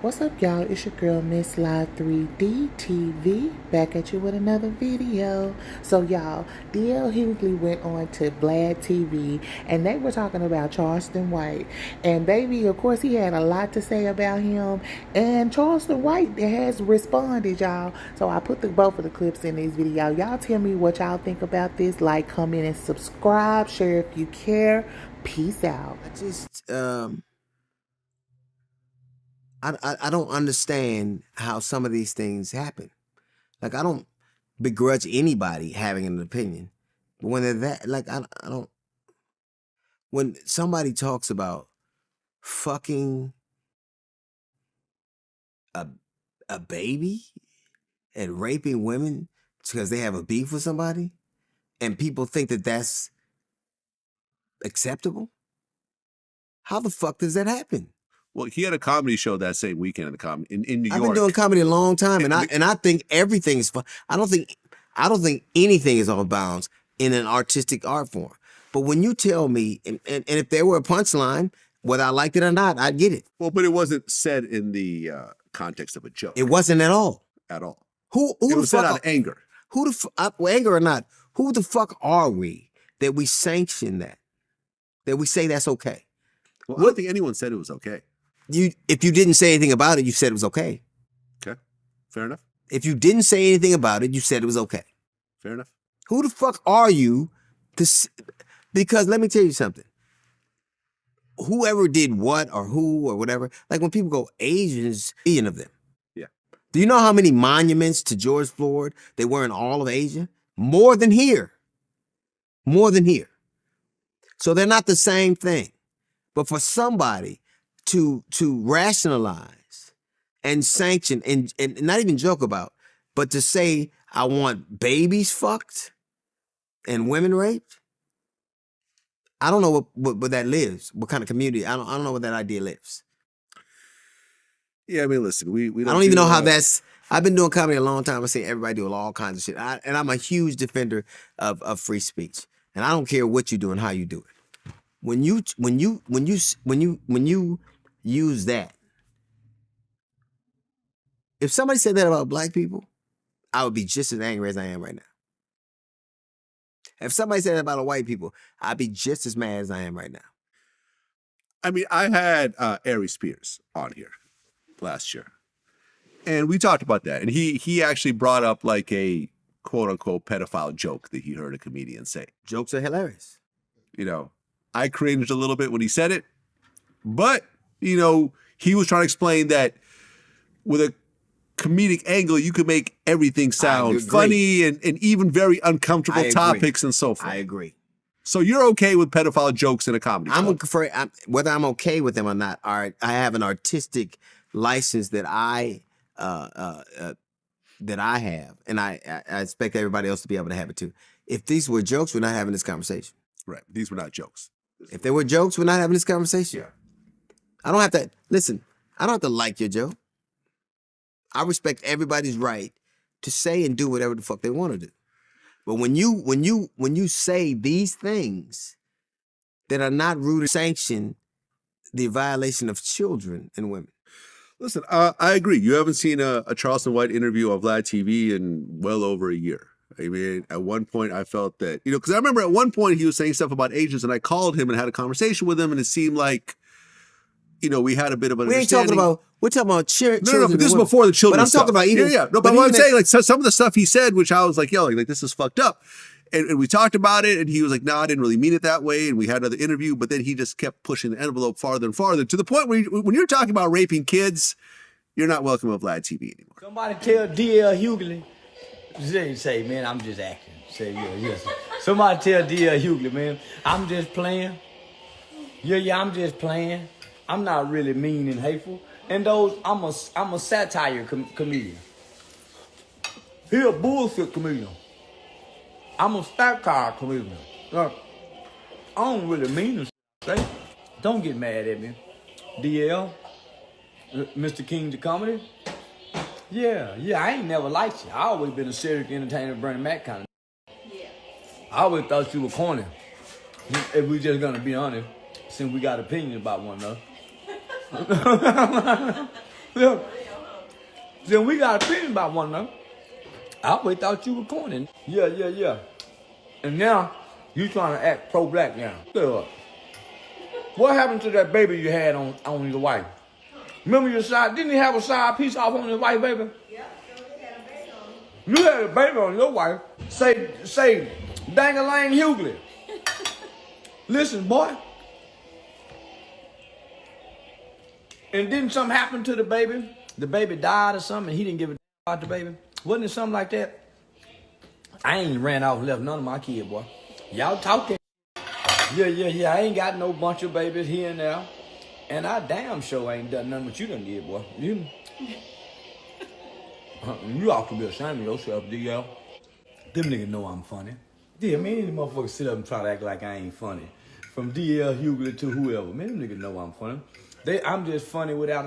What's up, y'all? It's your girl, Miss Live 3D TV, back at you with another video. So, y'all, D.L. Hughley went on to Vlad TV, and they were talking about Charleston White. And, baby, of course, he had a lot to say about him. And Charleston White has responded, y'all. So, I put both of the clips in this video. Y'all tell me what y'all think about this. Like, comment, and subscribe. Share if you care. Peace out. I don't understand how some of these things happen. Like, I don't begrudge anybody having an opinion. But when they're that, like, I don't, when somebody talks about fucking a baby and raping women because they have a beef with somebody, and people think that that's acceptable, how the fuck does that happen? Well, he had a comedy show that same weekend in New York. I've been doing comedy a long time, and I think everything is fun. I don't think anything is off bounds in an artistic art form. But when you tell me, and if there were a punchline, whether I liked it or not, I'd get it. Well, but it wasn't said in the context of a joke. It wasn't at all. At all. Who it the was fuck said out of anger. Who the anger or not? Who the fuck are we that we sanction that? That we say that's okay? Well, I don't think anyone said it was okay. If you didn't say anything about it, you said it was okay. Okay, fair enough. If you didn't say anything about it, you said it was okay. Fair enough. Who the fuck are you to? Because let me tell you something. Whoever did what or who or whatever, like when people go Asians, million of them. Yeah. Do you know how many monuments to George Floyd there were in all of Asia? More than here. More than here. So they're not the same thing. But for somebody to rationalize and sanction and not even joke about, but to say, I want babies fucked and women raped, I don't know what that lives, what kind of community. I don't know where that idea lives. Yeah, I mean, listen, we I don't even know how that's. I've been doing comedy a long time. I've seen everybody do all kinds of shit, and I'm a huge defender of free speech, and I don't care what you do and how you do it. When you use that, if somebody said that about black people, I would be just as angry as I am right now. If somebody said that about white people, I'd be just as mad as I am right now. I mean, I had Ari Spears on here last year, and we talked about that, and he actually brought up like a quote unquote pedophile joke that he heard a comedian say. Jokes are hilarious. You know, I cringed a little bit when he said it, but you know, he was trying to explain that with a comedic angle, you could make everything sound funny and even very uncomfortable topics and so forth. I agree. So you're okay with pedophile jokes in a comedy club? Whether I'm okay with them or not, I have an artistic license that I have, and I expect everybody else to be able to have it too. If these were jokes, we're not having this conversation. Right. These were not jokes. If they were jokes, we're not having this conversation. Yeah. I don't have to, listen, I don't have to like your joke. I respect everybody's right to say and do whatever the fuck they want to do. But when you say these things that are not rooted in sanction, the violation of children and women. Listen, I agree. You haven't seen a Charleston White interview on Vlad TV in well over a year. I mean, at one point I felt that, you know, because I remember at one point he was saying stuff about Asians, and I called him and had a conversation with him, and it seemed like, you know, we had a bit of an understanding. We're talking about children. No, but this is before the children. But I'm talking about even. Yeah. No, but what I'm saying, like some of the stuff he said, which I was like, yo, like this is fucked up. And we talked about it, and he was like, no, I didn't really mean it that way. And we had another interview, but then he just kept pushing the envelope farther and farther to the point where when you're talking about raping kids, you're not welcome at Vlad TV anymore. Somebody tell D.L. Hughley. Say, man, I'm just acting. Say, yeah. Somebody tell D.L. Hughley, man, I'm just playing. Yeah, I'm just playing. I'm not really mean and hateful. And I'm a satire comedian. He a bullshit comedian. I'm a satire comedian. I don't really mean to say. Don't get mad at me. DL, Mr. King of Comedy. Yeah, I ain't never liked you. I always been a serious entertainer, Bernie Mac kind of. Yeah. I always thought you were corny. If we just gonna be honest, since we got opinions about one another. Yeah. Then we got opinions about one another. I always thought you were corny. Yeah. And now, you trying to act pro-black now. Look, what happened to that baby you had on your wife? Remember your side, didn't he have a side piece off on his wife, baby? Yep, so he had a baby on him. You had a baby on your wife. Say, dang-a-lang Hughley. Listen, boy. And didn't something happen to the baby? The baby died or something, and he didn't give a damn about the baby? Wasn't it something like that? I ain't ran off and left none of my kids, boy. Y'all talking. Yeah. I ain't got no bunch of babies here and there. And I damn sure ain't done nothing what you done did, boy. You ought to be ashamed of yourself, DL. Them niggas know I'm funny. Yeah, man, these motherfuckers sit up and try to act like I ain't funny. From DL Hughley to whoever. Man, them niggas know I'm funny. I'm just funny without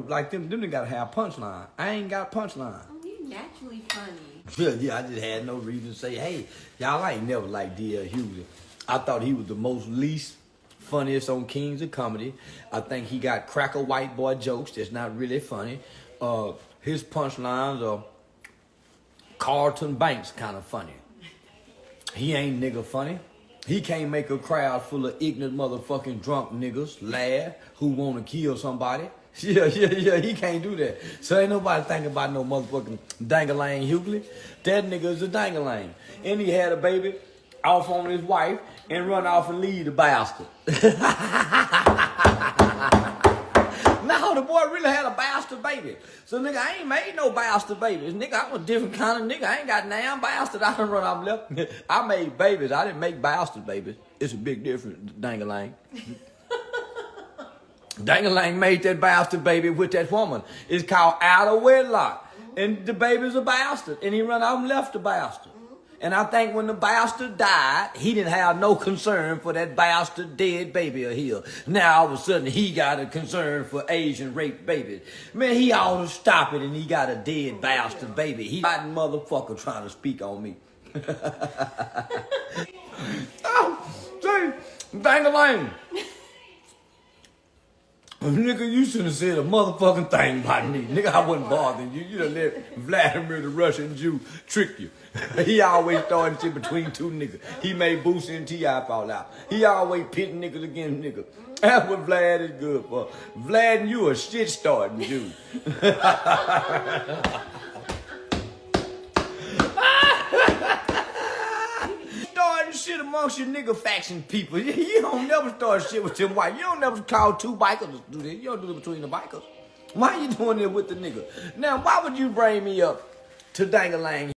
like them niggas gotta have punchline. I ain't got punchline. Oh, you naturally funny. Yeah, I just had no reason to say, hey, y'all, I ain't never liked DL Hughley. I thought he was the least funniest on Kings of Comedy. I think he got cracker white boy jokes that's not really funny. His punchlines are Carlton Banks kind of funny. He ain't nigga funny. He can't make a crowd full of ignorant motherfucking drunk niggas laugh who want to kill somebody. Yeah, he can't do that. So ain't nobody thinking about no motherfucking dang-a-lang Hughley. That nigga's a dang-a-lang. And he had a baby off on his wife and run off and leave the bastard. No, the boy really had a bastard baby. So nigga, I ain't made no bastard babies. Nigga, I'm a different kind of nigga. I ain't got damn bastard. I done run off and left. I made babies. I didn't make bastard babies. It's a big difference, dang-a-lang. Dang-a-lang made that bastard baby with that woman. It's called out of wedlock. And the baby's a bastard. And he run off and left the bastard. And I think when the bastard died, he didn't have no concern for that bastard dead baby of his. Now all of a sudden he got a concern for Asian rape babies. Man, he ought to stop it, and he got a dead bastard baby. He got motherfucker trying to speak on me. Oh, see, dang-a-lang. Nigga, you shouldn't have said a motherfucking thing about me. Nigga, I wasn't bothering you. You done let Vladimir the Russian Jew trick you. He always throwing shit between two niggas. He made Boosie and T.I. fall out. He always pitting niggas against niggas. That's what Vlad is good for. Vlad and you a shit starting Jew. Shit amongst your nigga faction people. You don't never start shit with them white. You don't never call two bikers to do this. You don't do it between the bikers. Why you doing it with the nigga? Now, why would you bring me up to dang-a-lang?